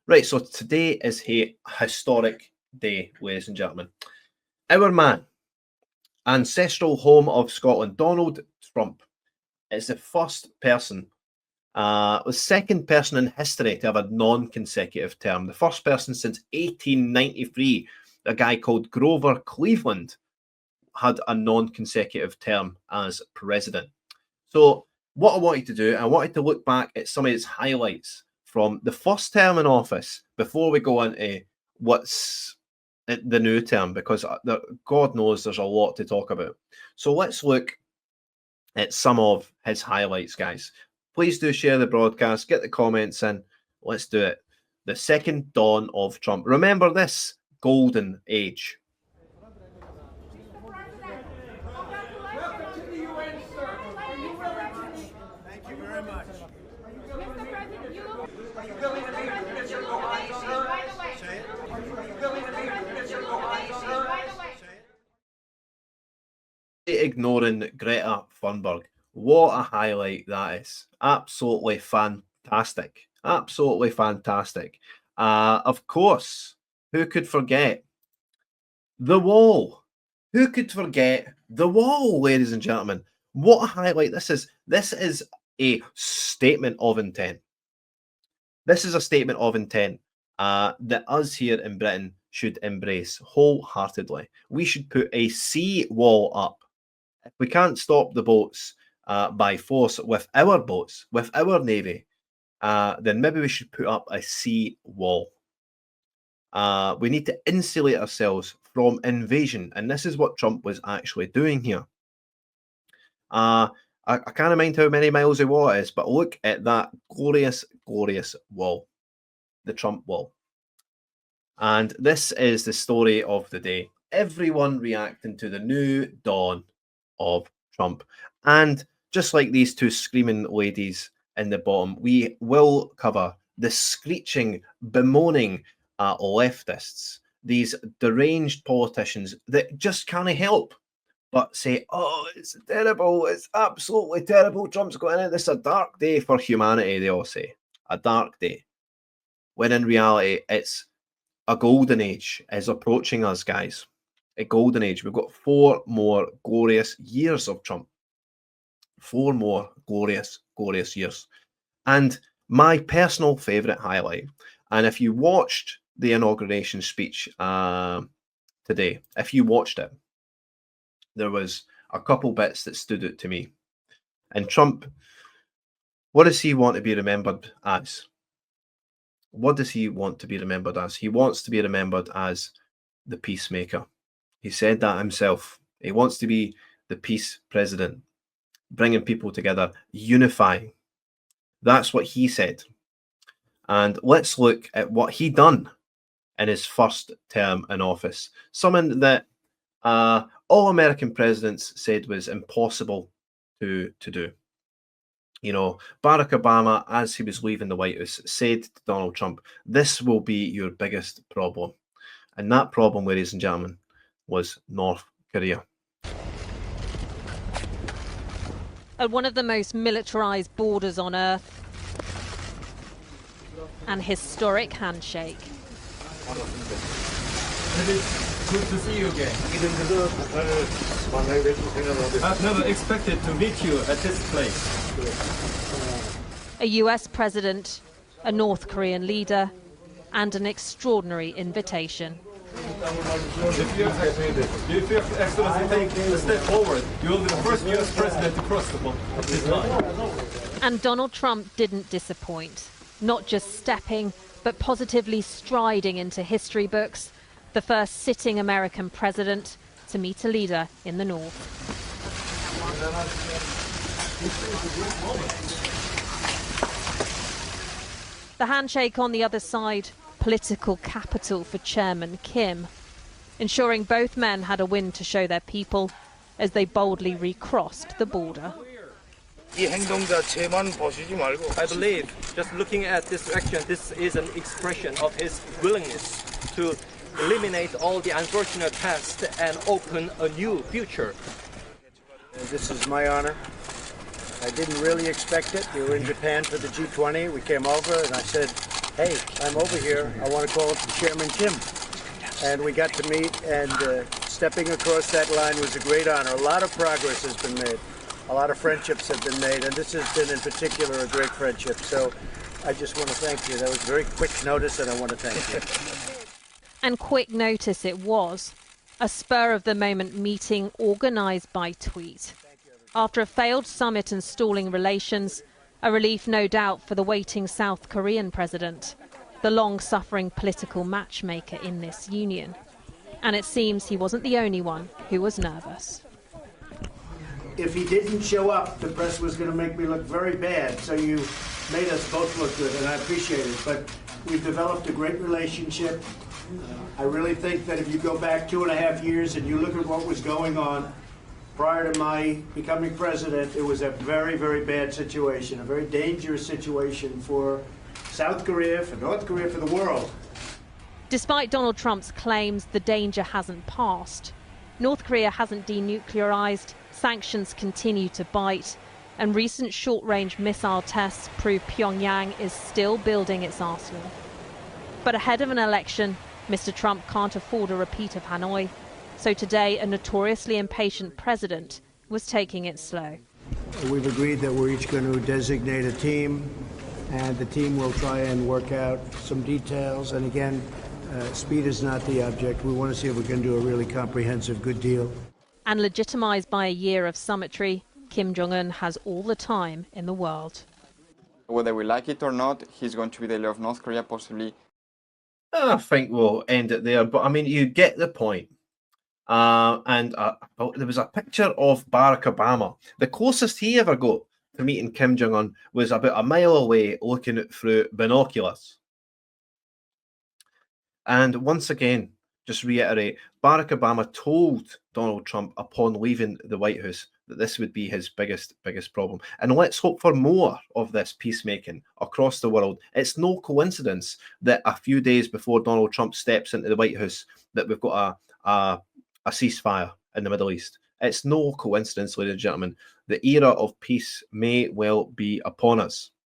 Right, so today is a historic day, ladies and gentlemen. Our man, ancestral home of Scotland, Donald Trump, is the second person in history to have a non-consecutive term. The first person since 1893, a guy called Grover Cleveland, had a non-consecutive term as president. So what I wanted to do, I wanted to look back at some of his highlights from the first term in office before we go into what's the new term, because God knows there's a lot to talk about. So let's look at some of his highlights, guys. Please do share the broadcast, get the comments in. Let's do it. The second dawn of Trump. Remember this golden age. Ignoring Greta Thunberg. What a highlight that is. Absolutely fantastic. Absolutely fantastic. Of course, who could forget the wall? Who could forget the wall, ladies and gentlemen? What a highlight this is. This is a statement of intent. This is a statement of intent that us here in Britain should embrace wholeheartedly. We should put a sea wall up. If we can't stop the boats by force with our boats, with our navy, then maybe we should put up a sea wall. We need to insulate ourselves from invasion, and this is what Trump was actually doing here. I can't mind how many miles the wall is, but look at that glorious, glorious wall, the Trump wall. And this is the story of the day. Everyone reacting to the new dawn of Trump. And just like these two screaming ladies in the bottom, we will cover the screeching, bemoaning leftists, these deranged politicians that just can't help but say, oh, it's terrible, it's absolutely terrible, Trump's going in, this is a dark day for humanity, they all say. A dark day. When in reality, it's a golden age is approaching us, guys. A golden age. We've got 4 more glorious years of Trump. 4 more glorious, glorious years. And my personal favourite highlight, and if you watched the inauguration speech today, if you watched it, there was a couple bits that stood out to me. And Trump, what does he want to be remembered as? What does he want to be remembered as? He wants to be remembered as the peacemaker. He said that himself. He wants to be the peace president, bringing people together, unifying. That's what he said. And let's look at what he done in his first term in office. Something that all American presidents said was impossible to do. You know, Barack Obama, as he was leaving the White House, said to Donald Trump, this will be your biggest problem. And that problem, ladies and gentlemen, was North Korea. At one of the most militarized borders on Earth, an historic handshake. Good to see you again. I've never expected to meet you at this place. A US president, a North Korean leader, and an extraordinary invitation. If Your Excellency take a step forward, you will be the first US president to cross this line. And Donald Trump didn't disappoint. Not just stepping, but positively striding into history books, the first sitting American president to meet a leader in the North. The handshake on the other side, political capital for Chairman Kim, ensuring both men had a win to show their people as they boldly recrossed the border. I believe, just looking at this action, this is an expression of his willingness to eliminate all the unfortunate past and open a new future. This is my honor. I didn't really expect it. We were in Japan for the G20. We came over and I said, Hey, I'm over here. I want to call up Chairman Kim. And we got to meet, and stepping across that line was a great honor. A lot of progress has been made. A lot of friendships have been made, and this has been in particular a great friendship. So I just want to thank you. That was very quick notice, and I want to thank you. And quick notice it was. A spur-of-the-moment meeting organised by tweet. After a failed summit and stalling relations, a relief no doubt for the waiting South Korean president, the long-suffering political matchmaker in this union. And it seems he wasn't the only one who was nervous. If he didn't show up, the press was going to make me look very bad. So you made us both look good, and I appreciate it. But we've developed a great relationship. I really think that if you go back 2.5 years and you look at what was going on prior to my becoming president, it was a very, very bad situation, a very dangerous situation for South Korea, for North Korea, for the world. Despite Donald Trump's claims the danger hasn't passed, North Korea hasn't denuclearized, sanctions continue to bite, and recent short-range missile tests prove Pyongyang is still building its arsenal. But ahead of an election, Mr. Trump can't afford a repeat of Hanoi, so today a notoriously impatient president was taking it slow. We've agreed that we're each going to designate a team, and the team will try and work out some details. And again, speed is not the object. We want to see if we can do a really comprehensive, good deal. And legitimized by a year of summitry, Kim Jong-un has all the time in the world. Whether we like it or not, he's going to be the leader of North Korea, possibly. I think we'll end it there, but I mean, you get the point. There was a picture of Barack Obama. The closest he ever got to meeting Kim Jong-un was about a mile away looking through binoculars. And once again, just reiterate, Barack Obama told Donald Trump upon leaving the White House that this would be his biggest problem. And let's hope for more of this peacemaking across the world. It's no coincidence that a few days before Donald Trump steps into the White House that we've got a ceasefire in the Middle East. It's no coincidence, ladies and gentlemen. The era of peace may well be upon us.